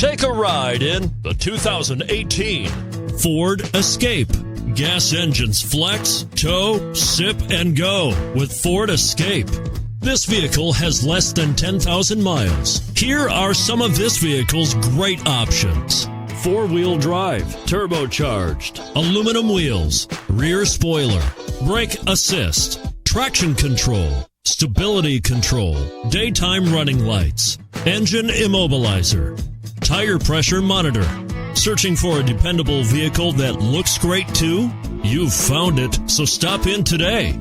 Take a ride in the 2018 Ford Escape. Gas engines flex, tow, sip, and go with Ford Escape. This vehicle has less than 10,000 miles. Here are some of this vehicle's great options: four-wheel drive, turbocharged, aluminum wheels, rear spoiler, brake assist, traction control, stability control, daytime running lights, engine immobilizer, tire pressure monitor. Searching for a dependable vehicle that looks great too? You've found it, so stop in today.